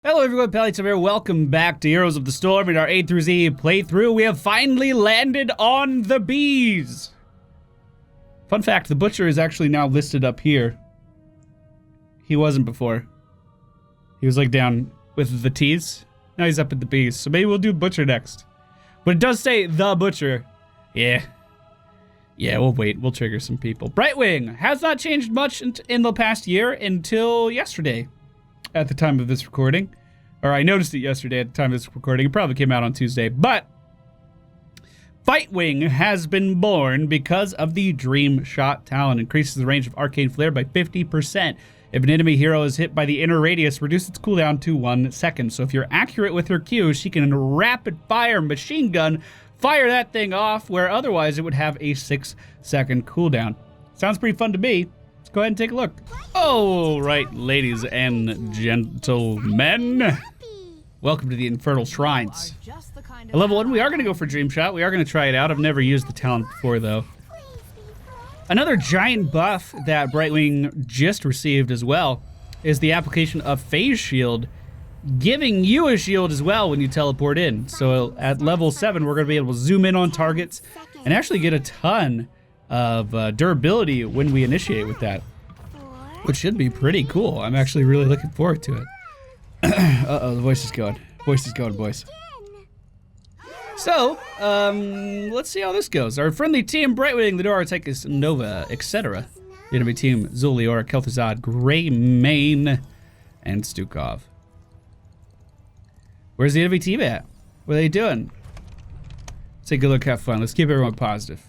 Hello everyone, MFPallytime here. Welcome back to Heroes of the Storm in our A through Z playthrough. We have finally landed on the bees. Fun fact, the butcher is actually now listed up here. He wasn't before. He was like down with the T's. Now he's up at the bees. So maybe we'll do butcher next. But it does say the butcher. Yeah, we'll wait. We'll trigger some people. Brightwing has not changed much in the past year until yesterday. At the time of this recording, or I noticed it yesterday at the time of this recording. It probably came out on Tuesday, but Brightwing has been born because of the Dream Shot talent. Increases the range of Arcane Flare by 50%. If an enemy hero is hit by the inner radius, reduce its cooldown to 1 second. So if you're accurate with her Q, she can rapid fire machine gun, fire that thing off, where otherwise it would have a 6-second cooldown. Sounds pretty fun to me. Go ahead and take a look. All right, ladies and gentlemen. Welcome to the Infernal Shrines. At level 1, we are going to go for Dream Shot. We are going to try it out. I've never used the talent before, though. Another giant buff that Brightwing just received as well is the application of Phase Shield, giving you a shield as well when you teleport in. So at level 7, we're going to be able to zoom in on targets and actually get a ton of durability when we initiate with that, which should be pretty cool. I'm actually really looking forward to it. Uh-oh, the voice is going. Voice is going, boys. So, let's see how this goes. Our friendly team, Brightwing, Lidora, Tychus, Nova, etc. The enemy team, Zu'Jin, Kel'Thuzad, Greymane, and Stukov. Where's the enemy team at? What are they doing? Take a look, have fun. Let's keep everyone positive.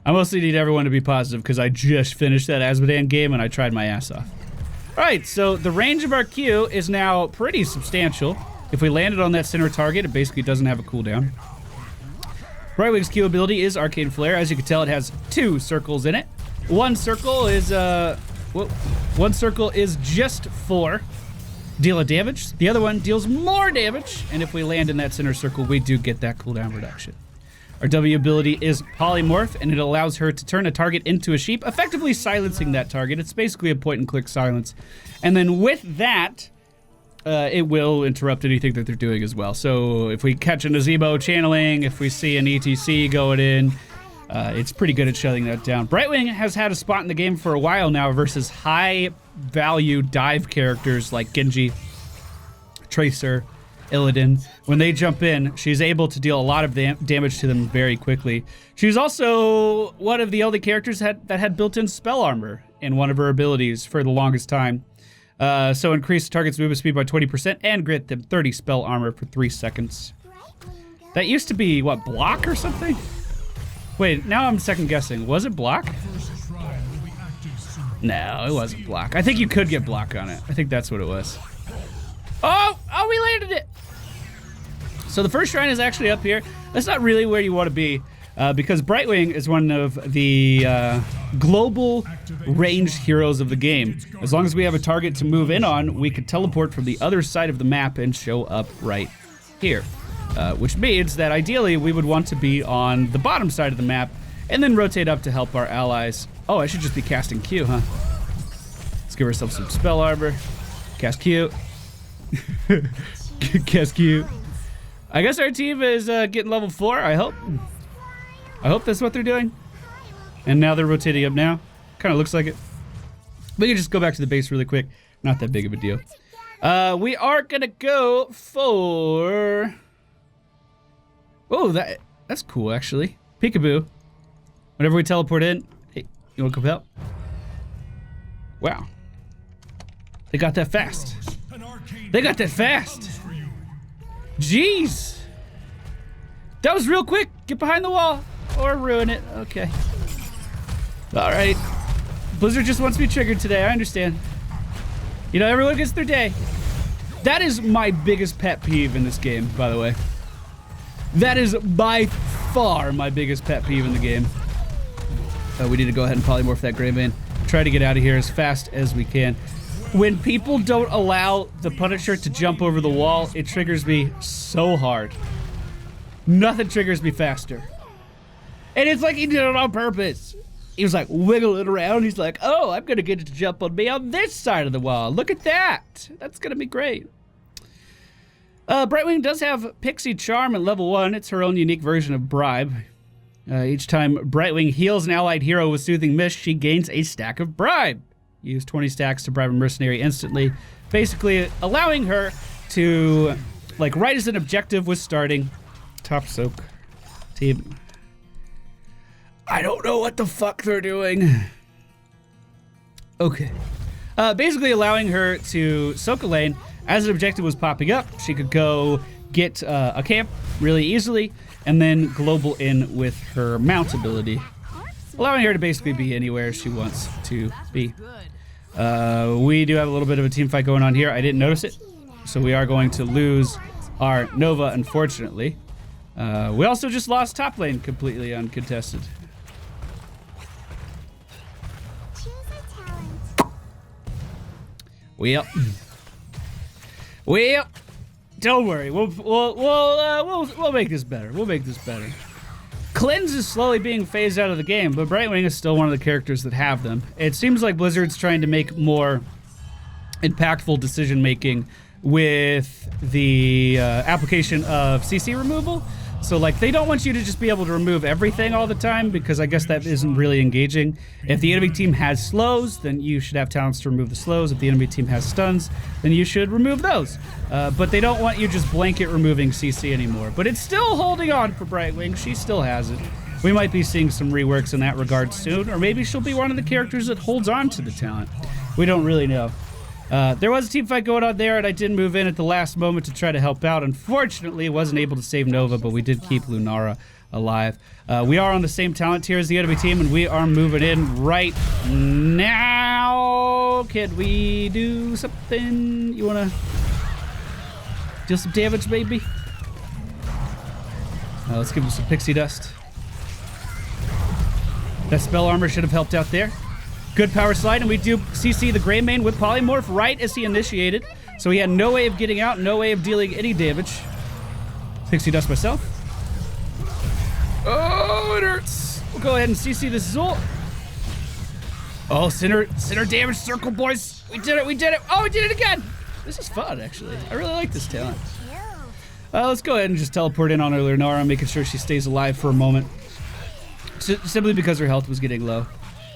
I mostly need everyone to be positive because I just finished that Azmodan game and I tried my ass off. Alright, so the range of our Q is now pretty substantial. If we landed on that center target, it basically doesn't have a cooldown. Brightwing's Q ability is Arcane Flare. As you can tell, it has 2 circles in it. One circle is just for deal of damage. The other one deals more damage, and if we land in that center circle, we do get that cooldown reduction. Our W ability is Polymorph, and it allows her to turn a target into a sheep, effectively silencing that target. It's basically a point-and-click silence. And then with that, it will interrupt anything that they're doing as well. So if we catch a Nazebo channeling, if we see an ETC going in, it's pretty good at shutting that down. Brightwing has had a spot in the game for a while now versus high-value dive characters like Genji, Tracer, Illidan. When they jump in, she's able to deal a lot of damage to them very quickly. She's also one of the only characters that had built-in spell armor in one of her abilities for the longest time. So increase the target's movement speed by 20% and grant them 30 spell armor for 3 seconds. That used to be, what, block or something? Wait, now I'm second guessing. Was it block? No, it wasn't block. I think you could get block on it. I think that's what it was. Oh, we landed it. So the first shrine is actually up here. That's not really where you want to be because Brightwing is one of the global ranged heroes of the game. As long as we have a target to move in on, we could teleport from the other side of the map and show up right here. Which means that ideally we would want to be on the bottom side of the map and then rotate up to help our allies. Oh, I should just be casting Q, huh? Let's give ourselves some spell armor. Cast Q. Cast Q. I guess our team is getting level 4, I hope. I hope that's what they're doing. And now they're rotating up now. Kind of looks like it. We can just go back to the base really quick. Not that big of a deal. We are gonna go for... Oh, that's cool, actually. Peekaboo. Whenever we teleport in... Hey, you wanna come help? Wow. They got that fast. They got that fast. Jeez. That was real quick. Get behind the wall or ruin it. Okay. All right. Blizzard just wants to be triggered today. I understand. You know, everyone gets their day. That is my biggest pet peeve in this game, by the way. That is by far my biggest pet peeve in the game. We need to go ahead and polymorph that Greymane. Try to get out of here as fast as we can. When people don't allow the Punisher to jump over the wall, it triggers me so hard. Nothing triggers me faster. And it's like he did it on purpose. He was like wiggling around. He's like, oh, I'm going to get it to jump on me on this side of the wall. Look at that. That's going to be great. Brightwing does have Pixie Charm at level 1. It's her own unique version of Bribe. Each time Brightwing heals an allied hero with Soothing Mist, she gains a stack of Bribe. Use 20 stacks to bribe a mercenary instantly, basically allowing her to, like, right as an objective was starting. Top soak. Team. I don't know what the fuck they're doing. Okay. Basically allowing her to soak a lane. As an objective was popping up, she could go get a camp really easily and then global in with her mount ability, allowing her to basically be anywhere she wants to be. We do have a little bit of a team fight going on here. I didn't notice it, so we are going to lose our Nova, unfortunately. We also just lost top lane completely uncontested. Well, don't worry. We'll make this better. We'll make this better. Cleanse is slowly being phased out of the game, but Brightwing is still one of the characters that have them. It seems like Blizzard's trying to make more impactful decision making with the application of CC removal. So, like, they don't want you to just be able to remove everything all the time, because I guess that isn't really engaging. If the enemy team has slows, then you should have talents to remove the slows. If the enemy team has stuns, then you should remove those. But they don't want you just blanket removing CC anymore. But it's still holding on for Brightwing. She still has it. We might be seeing some reworks in that regard soon, or maybe she'll be one of the characters that holds on to the talent. We don't really know. There was a team fight going on there, and I did move in at the last moment to try to help out. Unfortunately, wasn't able to save Nova, but we did keep Lunara alive. We are on the same talent tier as the enemy team, and we are moving in right now. Can we do something? You want to deal some damage, baby? Let's give him some pixie dust. That spell armor should have helped out there. Good power slide, and we do CC the Grey Mane with Polymorph right as he initiated. So he had no way of getting out, no way of dealing any damage. Pixie dust myself. Oh, it hurts. We'll go ahead and CC this Zul. Oh, center damage circle, boys. We did it, we did it. Oh, we did it again. This is fun, actually. I really like this talent. Let's go ahead and just teleport in on our Lunara, making sure she stays alive for a moment. Simply because her health was getting low.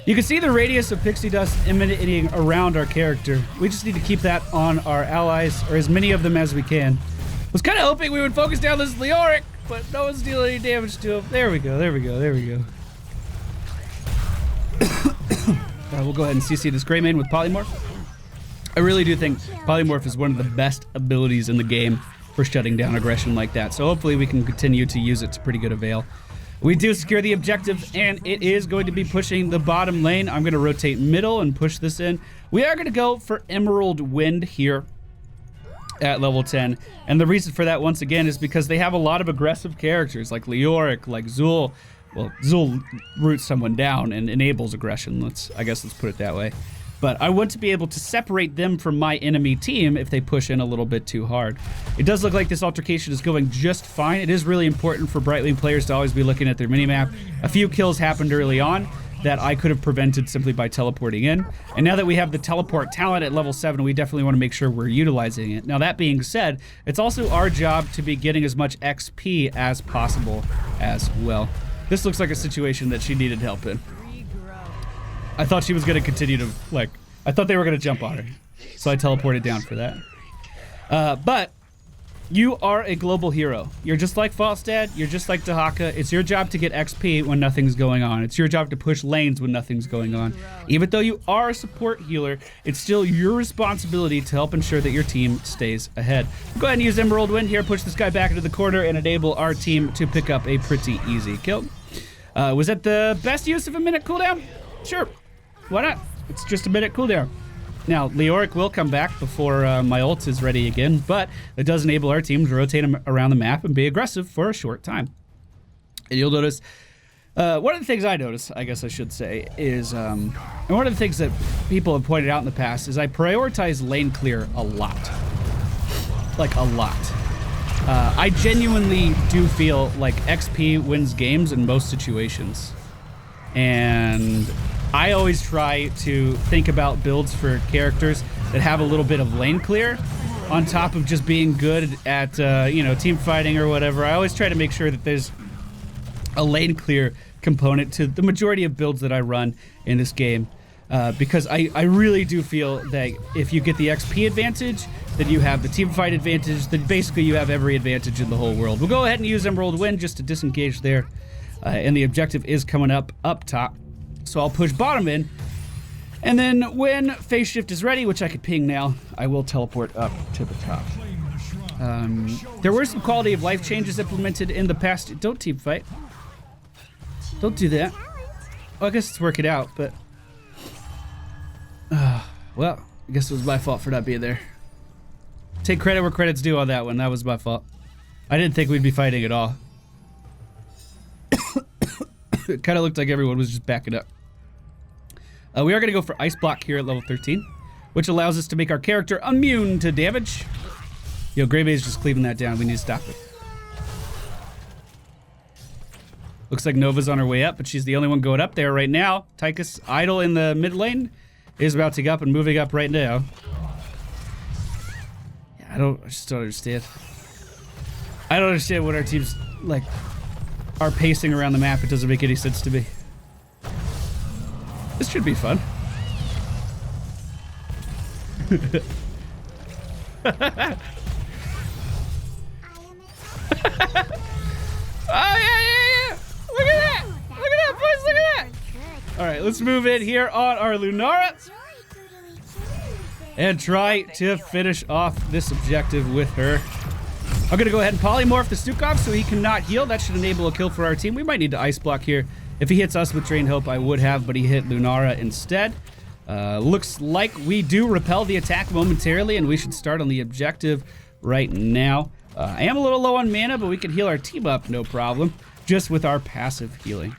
You can see the radius of pixie dust emanating around our character. We just need to keep that on our allies, or as many of them as we can. Was kind of hoping we would focus down this Leoric, but no one's dealing any damage to him. There we go, there we go, there we go. We'll go ahead and CC this Grey Mane with Polymorph. I really do think Polymorph is one of the best abilities in the game for shutting down aggression like that. So hopefully we can continue to use it to pretty good avail. We do secure the objective, and it is going to be pushing the bottom lane. I'm going to rotate middle and push this in. We are going to go for Emerald Wind here at level 10. And the reason for that, once again, is because they have a lot of aggressive characters like Leoric, like Zul. Well, Zul roots someone down and enables aggression. I guess let's put it that way. But I want to be able to separate them from my enemy team if they push in a little bit too hard. It does look like this altercation is going just fine. It is really important for Brightwing players to always be looking at their minimap. A few kills happened early on that I could have prevented simply by teleporting in. And now that we have the teleport talent at level 7, we definitely want to make sure we're utilizing it. Now that being said, it's also our job to be getting as much XP as possible as well. This looks like a situation that she needed help in. I thought she was going to continue to, like, I thought they were going to jump on her. So I teleported down for that. But you are a global hero. You're just like Falstad. You're just like Dahaka. It's your job to get XP when nothing's going on. It's your job to push lanes when nothing's going on. Even though you are a support healer, it's still your responsibility to help ensure that your team stays ahead. Go ahead and use Emerald Wind here. Push this guy back into the corner and enable our team to pick up a pretty easy kill. Was that the best use of a minute cooldown? Sure. Why not? It's just a minute cooldown. Now, Leoric will come back before my ult is ready again, but it does enable our team to rotate him around the map and be aggressive for a short time. And you'll notice, one of the things I notice, I guess I should say, is, and one of the things that people have pointed out in the past is I prioritize lane clear a lot. Like, a lot. I genuinely do feel like XP wins games in most situations. And I always try to think about builds for characters that have a little bit of lane clear, on top of just being good at, you know, team fighting or whatever, I always try to make sure that there's a lane clear component to the majority of builds that I run in this game. Because I really do feel that if you get the XP advantage, then you have the team fight advantage, then basically you have every advantage in the whole world. We'll go ahead and use Emerald Wind just to disengage there. And the objective is coming up top. So I'll push bottom in. And then when phase shift is ready, which I could ping now, I will teleport up to the top. There were some quality of life changes implemented in the past. Don't team fight. Don't do that. Well, I guess it's working out, but... well, I guess it was my fault for not being there. Take credit where credit's due on that one. That was my fault. I didn't think we'd be fighting at all. It kind of looked like everyone was just backing up. We are going to go for Ice Block here at level 13, which allows us to make our character immune to damage. Yo, Grey May's just cleaving that down. We need to stop it. Looks like Nova's on her way up, but she's the only one going up there right now. Tychus, idle in the mid lane, is about to go up and moving up right now. Yeah, I just don't understand. I don't understand what our teams, like, are pacing around the map. It doesn't make any sense to me. This should be fun. Oh, yeah. Look at that. Look at that, boys. Look at that. All right, let's move in here on our Lunara and try to finish off this objective with her. I'm going to go ahead and polymorph the Stukov so he cannot heal. That should enable a kill for our team. We might need to Ice Block here. If he hits us with Drain Hope, I would have, but he hit Lunara instead. Looks like we do repel the attack momentarily, and we should start on the objective right now. I am a little low on mana, but we can heal our team up, no problem, just with our passive healing.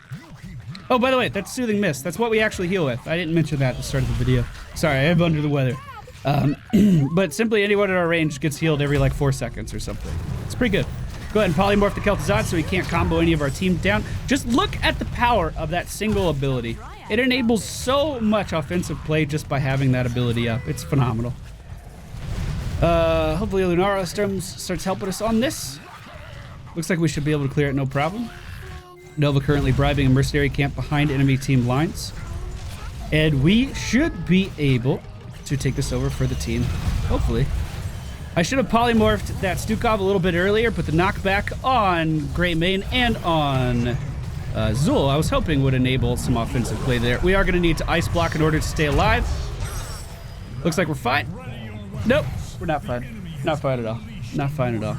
Oh, by the way, that's Soothing Mist. That's what we actually heal with. I didn't mention that at the start of the video. Sorry, I am under the weather. But simply anyone in our range gets healed every like 4 seconds or something. It's pretty good. Go ahead and polymorph the Kel'Thuzad so he can't combo any of our team down. Just look at the power of that single ability. It enables so much offensive play just by having that ability up. It's phenomenal. Hopefully Lunara starts helping us on this. Looks like we should be able to clear it no problem. Nova currently bribing a mercenary camp behind enemy team lines. And we should be able to take this over for the team, hopefully. I should have polymorphed that Stukov a little bit earlier, but the knockback on Grey Mane and on Zul, I was hoping would enable some offensive play there. We are going to need to Ice Block in order to stay alive. Looks like we're fine. Nope, we're not fine. Not fine at all. Not fine at all.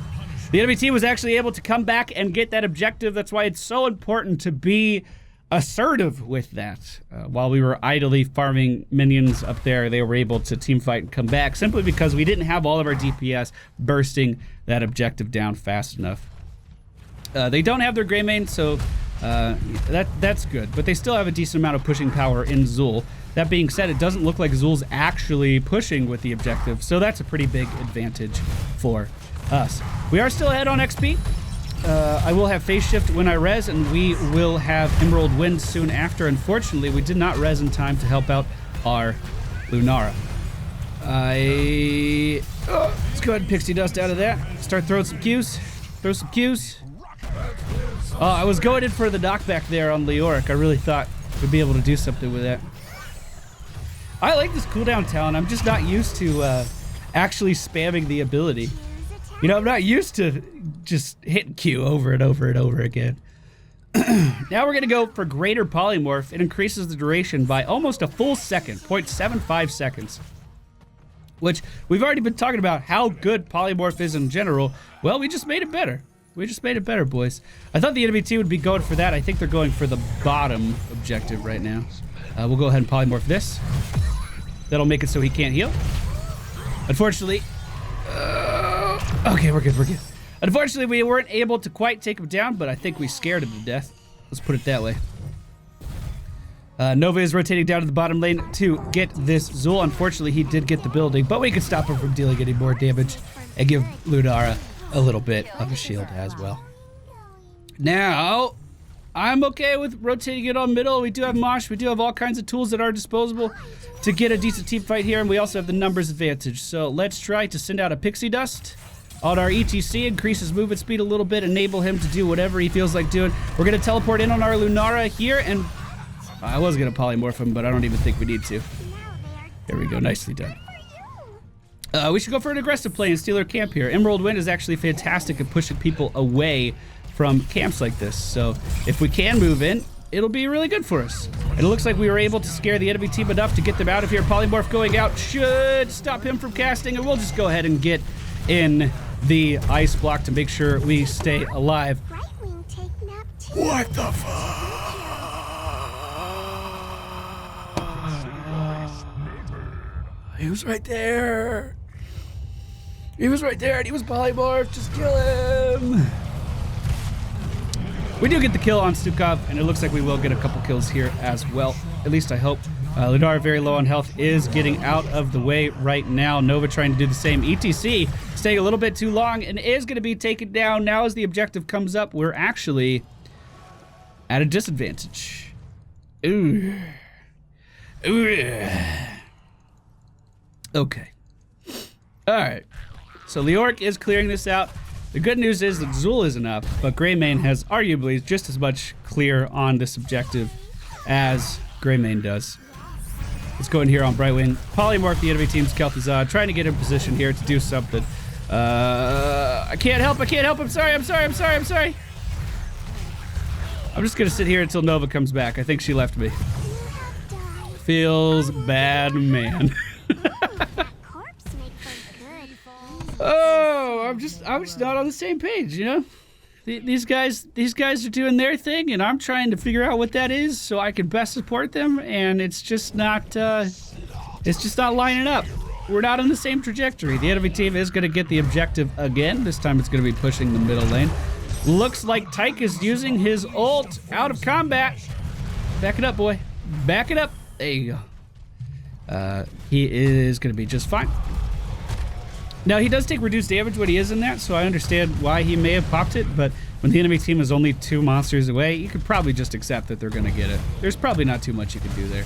The enemy team was actually able to come back and get that objective. That's why it's so important to be assertive with that. While we were idly farming minions up there, they were able to team fight and come back simply because we didn't have all of our DPS bursting that objective down fast enough. They don't have their Grey Mane, so that's good, but they still have a decent amount of pushing power in Zul. That being said, it doesn't look like Zul's actually pushing with the objective, so that's a pretty big advantage for us. We are still ahead on XP. I will have phase shift when I res, and we will have Emerald Wind soon after. Unfortunately, we did not res in time to help out our Lunara. Let's go ahead and pixie dust out of that. Start throwing some Qs. Throw some Qs. Oh, I was going in for the knockback there on Leoric. I really thought we'd be able to do something with that. I like this cooldown talent. I'm just not used to actually spamming the ability. You know, I'm not used to just hitting Q over and over and over again. Now we're going to go for Greater Polymorph. It increases the duration by almost a full second, 0.75 seconds. Which, we've already been talking about how good Polymorph is in general. Well, we just made it better. We just made it better, boys. I thought the enemy team would be going for that. I think they're going for the bottom objective right now. We'll go ahead and Polymorph this. That'll make it so he can't heal. Unfortunately... okay, we're good, we're good. Unfortunately, we weren't able to quite take him down, but I think we scared him to death. Let's put it that way. Nova is rotating down to the bottom lane to get this Zul. Unfortunately, he did get the building, but we can stop him from dealing any more damage and give Lunara a little bit of a shield as well. Now, I'm okay with rotating it on middle. We do have Mosh. We do have all kinds of tools at our disposal to get a decent team fight here, and we also have the numbers advantage. So let's try to send out a Pixie Dust on our ETC, increase his movement speed a little bit, enable him to do whatever he feels like doing. We're going to teleport in on our Lunara here, and I was going to polymorph him, but I don't even think we need to. There we go. Nicely done. We should go for an aggressive play and steal our camp here. Emerald Wind is actually fantastic at pushing people away from camps like this. So if we can move in, it'll be really good for us. And it looks like we were able to scare the enemy team enough to get them out of here. Polymorph going out should stop him from casting, and we'll just go ahead and get in the ice block to make sure we stay alive. Brightwing take nap too. What the fuck? He was right there. He was right there, and he was polymorphed. Just kill him. We do get the kill on Stukov, and it looks like we will get a couple kills here as well. At least I hope. Ludar, very low on health, is getting out of the way right now. Nova trying to do the same. ETC staying a little bit too long and is going to be taken down. Now as the objective comes up, we're actually at a disadvantage. Ooh. Ooh. Okay. All right. So Leoric is clearing this out. The good news is that Zul isn't up, but Greymane has arguably just as much clear on this objective as Greymane does. Let's go in here on Brightwing. Polymorph the enemy team's Kel'Thuzad, trying to get in position here to do something. I can't help. I'm sorry. I'm just gonna sit here until Nova comes back. I think she left me. Feels bad, man. Oh, I'm just not on the same page, you know? These guys are doing their thing, and I'm trying to figure out what that is so I can best support them, and it's just not lining up. We're not on the same trajectory. The enemy team is going to get the objective again. This time it's going to be pushing the middle lane. Looks like Tyke is using his ult out of combat. Back it up, boy. Back it up. There you go. He is going to be just fine. Now, he does take reduced damage when he is in that, so I understand why he may have popped it, but when the enemy team is only 2 monsters away, you could probably just accept that they're going to get it. There's probably not too much you can do there.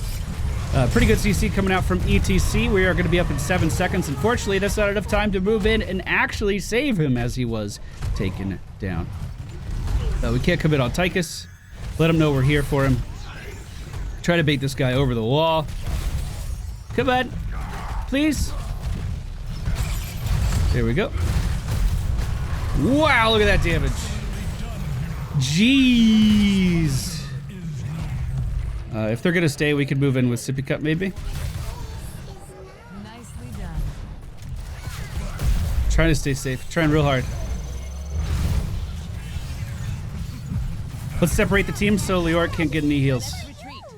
Pretty good CC coming out from ETC. We are going to be up in 7 seconds. Unfortunately, that's not enough time to move in and actually save him as he was taken down. We can't commit on Tychus. Let him know we're here for him. Try to bait this guy over the wall. Come on. Please. There we go. Wow, look at that damage. Jeez. If they're gonna stay, we could move in with Sippy Cup maybe. Nicely done. Trying to stay safe. Trying real hard. Let's separate the team so Leoric can't get any heals.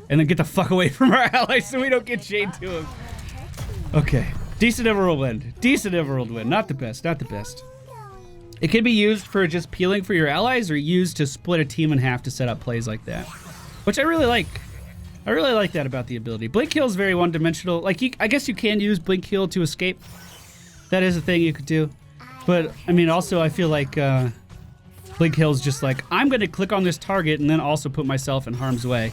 And then get the fuck away from our allies so we don't get chained to him. Okay. Decent Emerald Wind. Decent Emerald Wind. Not the best. Not the best. It can be used for just peeling for your allies or used to split a team in half to set up plays like that. Which I really like. I really like that about the ability. Blink Heal is very one-dimensional. Like, I guess you can use Blink Heal to escape. That is a thing you could do. But, I mean, also I feel like Blink Heal is just like, I'm going to click on this target and then also put myself in harm's way.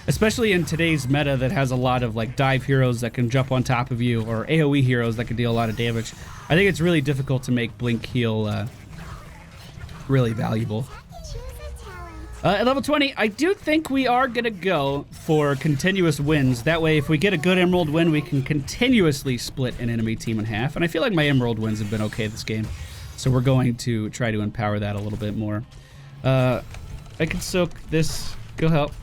Especially in today's meta that has a lot of like dive heroes that can jump on top of you or AoE heroes that can deal a lot of damage. I think it's really difficult to make Blink Heal really valuable. At level 20, I do think we are going to go for continuous wins. That way, if we get a good Emerald win, we can continuously split an enemy team in half. And I feel like my Emerald wins have been okay this game. So we're going to try to empower that a little bit more. I can soak this. Go help.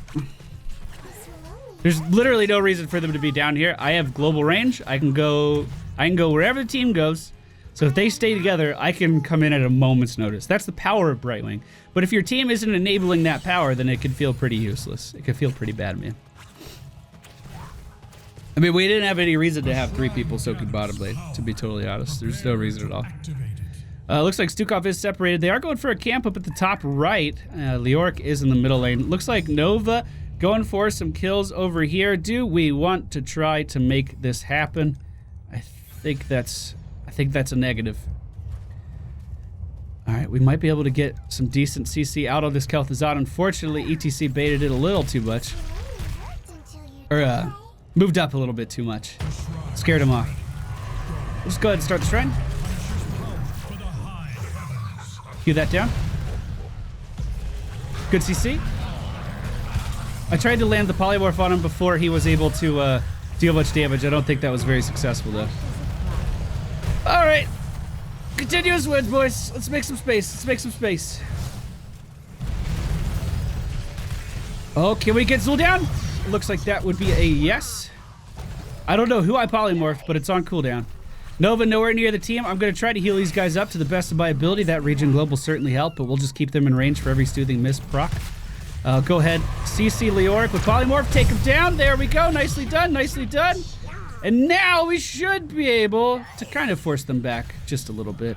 There's literally no reason for them to be down here. I have global range. I can go wherever the team goes. So if they stay together, I can come in at a moment's notice. That's the power of Brightwing. But if your team isn't enabling that power, then it can feel pretty useless. It can feel pretty bad, man. I mean, we didn't have any reason to have 3 people soaking bottom lane, to be totally honest. There's no reason at all. Looks like Stukov is separated. They are going for a camp up at the top right. Leoric is in the middle lane. Looks like Nova going for some kills over here. Do we want to try to make this happen? I think that's a negative. All right, right, we might be able to get some decent CC out of this Kel'Thuzad. Unfortunately, ETC baited it a little too much. Or, moved up a little bit too much. Scared him off. Let's go ahead and start the shrine. Cue that down. Good CC. I tried to land the polymorph on him before he was able to deal much damage. I don't think that was very successful, though. All right. Continuous wins, boys. Let's make some space. Let's make some space. Oh, can we get Zul down? Looks like that would be a yes. I don't know who I polymorphed, but it's on cooldown. Nova nowhere near the team. I'm going to try to heal these guys up to the best of my ability. That regen globe will certainly help, but we'll just keep them in range for every soothing mist proc. Go ahead, CC Leoric with polymorph. Take him down. There we go. Nicely done. Nicely done. And now we should be able to kind of force them back just a little bit.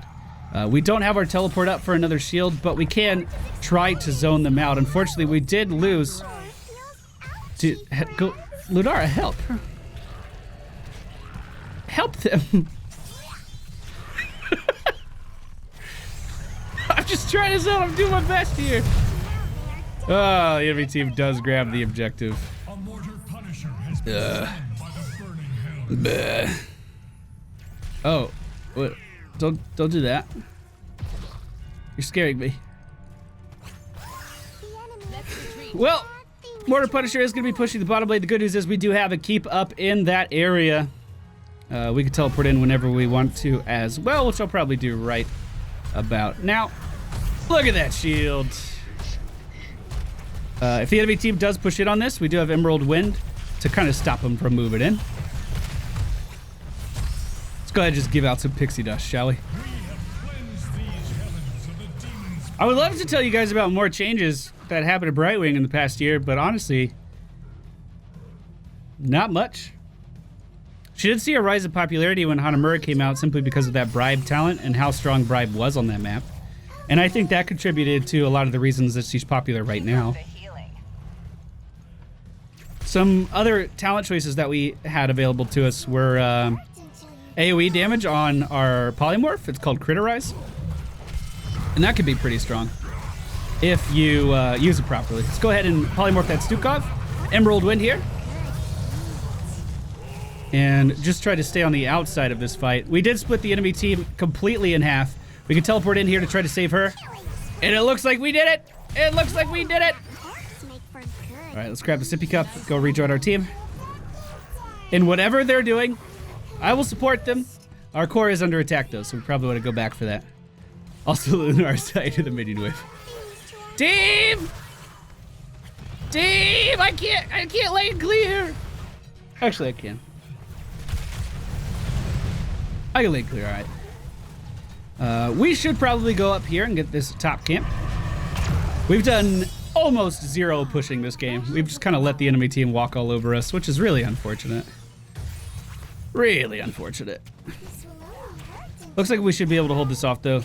We don't have our teleport up for another shield, but we can try to zone them out. Unfortunately, we did lose. Go, Ludara, help. Help them. I'm just trying to zone. I'm doing my best here. Oh, the enemy team does grab the objective. Oh, what? Don't do that. You're scaring me. Well, Mortar Punisher is going to be pushing the bottom blade. The good news is we do have a keep up in that area. We can teleport in whenever we want to as well, which I'll probably do right about now. Look at that shield. If the enemy team does push in on this, we do have Emerald Wind to kind of stop them from moving in. Let's go ahead and just give out some pixie dust, shall we? I would love to tell you guys about more changes that happened at Brightwing in the past year, but honestly, not much. She did see a rise in popularity when Hanamura came out simply because of that Bribe talent and how strong Bribe was on that map. And I think that contributed to a lot of the reasons that she's popular right now. Some other talent choices that we had available to us were AoE damage on our polymorph. It's called Criterize. And that could be pretty strong if you use it properly. Let's go ahead and polymorph that Stukov. Emerald Wind here. And just try to stay on the outside of this fight. We did split the enemy team completely in half. We can teleport in here to try to save her. And it looks like we did it. It looks like we did it. All right, let's grab the sippy cup. Go rejoin our team. In whatever they're doing, I will support them. Our core is under attack though, so we probably want to go back for that. Also, Lunar side of the minion wave. Team! Team! I can't lane clear! Actually, I can. I can lane clear, alright. We should probably go up here and get this top camp. We've done almost zero pushing this game. We've just kind of let the enemy team walk all over us, which is really unfortunate. Really unfortunate. Looks like we should be able to hold this off though.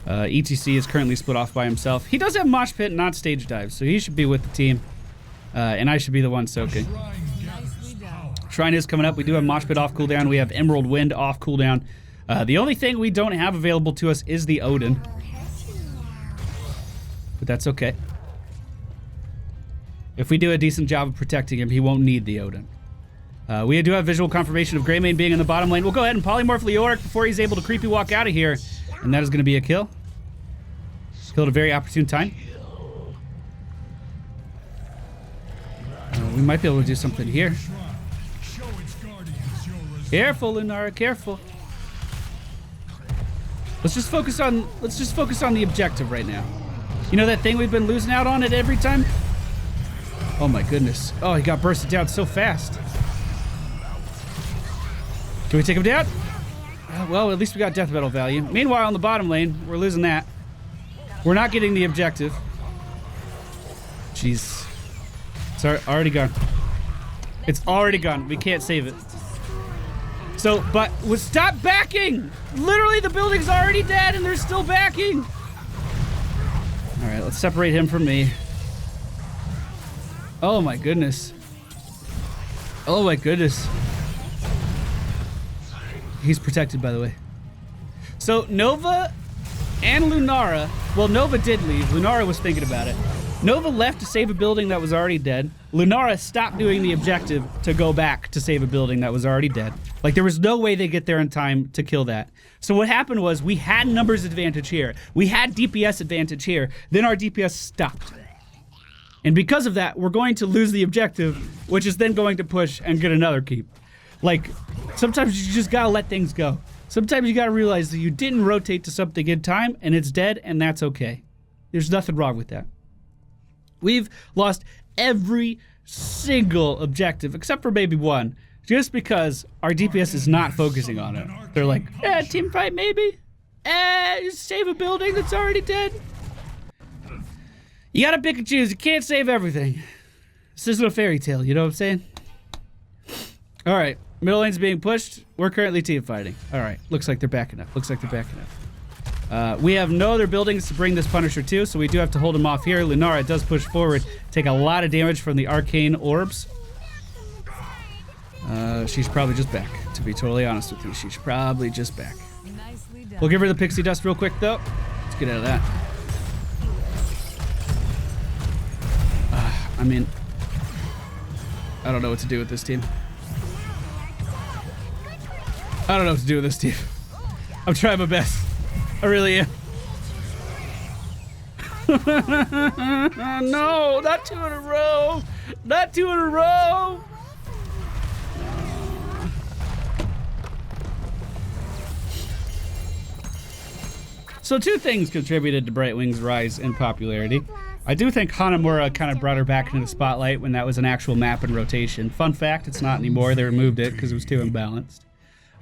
ETC is currently split off by himself. He does have Mosh Pit, not Stage Dive, so he should be with the team. And I should be the one soaking. Shrine is coming up. We do have Mosh Pit off cooldown. We have Emerald Wind off cooldown. The only thing we don't have available to us is the Odin. But that's okay. If we do a decent job of protecting him, he won't need the Odin. We do have visual confirmation of Greymane being in the bottom lane. We'll go ahead and polymorph Leoric before he's able to creepy walk out of here. And that is going to be a kill. Kill at a very opportune time. We might be able to do something here. Careful, Lunara, careful. Let's just focus on the objective right now. You know that thing we've been losing out on it every time? Oh my goodness. Oh, he got bursted down so fast. Can we take him down? Well, at least we got death metal value. Meanwhile, on the bottom lane, we're losing that. We're not getting the objective. Jeez. It's already gone. It's already gone. We can't save it. So, but stop backing! Literally, the building's already dead and they're still backing! Alright, let's separate him from me. Oh my goodness. Oh my goodness. He's protected, by the way. So, Nova and Lunara, well, Nova did leave. Lunara was thinking about it. Nova left to save a building that was already dead. Lunara stopped doing the objective to go back to save a building that was already dead. Like, there was no way they'd get there in time to kill that. So what happened was we had numbers advantage here. We had DPS advantage here. Then our DPS stopped. And because of that, we're going to lose the objective, which is then going to push and get another keep. Like, sometimes you just gotta let things go. Sometimes you gotta realize that you didn't rotate to something in time and it's dead, and that's okay. There's nothing wrong with that. We've lost every single objective, except for maybe one, just because our DPS is not focusing on it. They're like, team fight maybe? Save a building that's already dead? You gotta pick and choose. You can't save everything. This isn't a fairy tale, you know what I'm saying? All right, middle lane's being pushed. We're currently team fighting. All right, looks like they're backing up. We have no other buildings to bring this Punisher to, so we do have to hold him off here. Lunara does push forward, take a lot of damage from the arcane orbs. She's probably just back, to be totally honest with you. She's probably just back. We'll give her the pixie dust real quick, though. Let's get out of that. I mean, I don't know what to do with this team. I don't know what to do with this team. I'm trying my best. I really am. No, not 2 in a row. Not 2 in a row. So 2 things contributed to Brightwing's rise in popularity. I do think Hanamura kind of brought her back into the spotlight when that was an actual map in rotation. Fun fact, it's not anymore. They removed it because it was too imbalanced.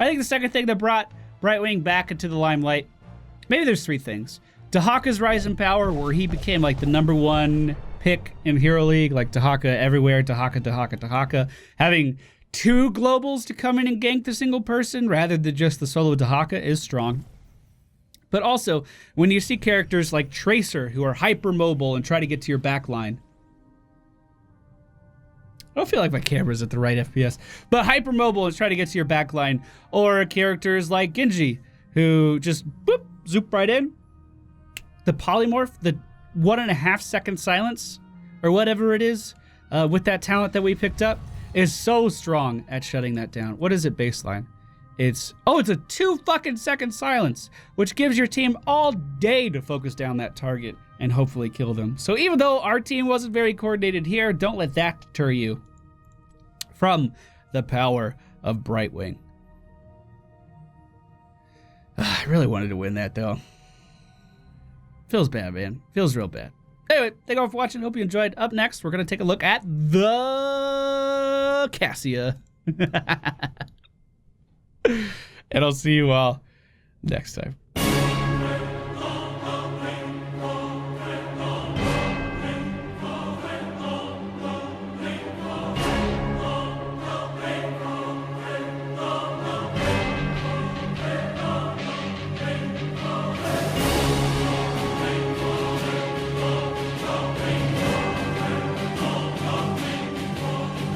I think the second thing that brought Brightwing back into the limelight, maybe there's 3 things. Dahaka's rise in power, where he became like the #1 pick in Hero League, like Dahaka everywhere, Dahaka. Having 2 globals to come in and gank the single person rather than just the solo Dahaka is strong. But also, when you see characters like Tracer who are hyper mobile and try to get to your backline. I don't feel like my camera's at the right FPS, but hyper mobile and try to get to your backline, or characters like Genji who just boop, zoop right in. The polymorph, the 1.5 second silence, or whatever it is, with that talent that we picked up, is so strong at shutting that down. What is it baseline? It's a 2 fucking second silence, which gives your team all day to focus down that target and hopefully kill them. So even though our team wasn't very coordinated here, don't let that deter you from the power of Brightwing. I really wanted to win that, though. Feels bad, man. Feels real bad. Anyway, thank you all for watching. Hope you enjoyed. Up next, we're going to take a look at the Cassia. And I'll see you all next time.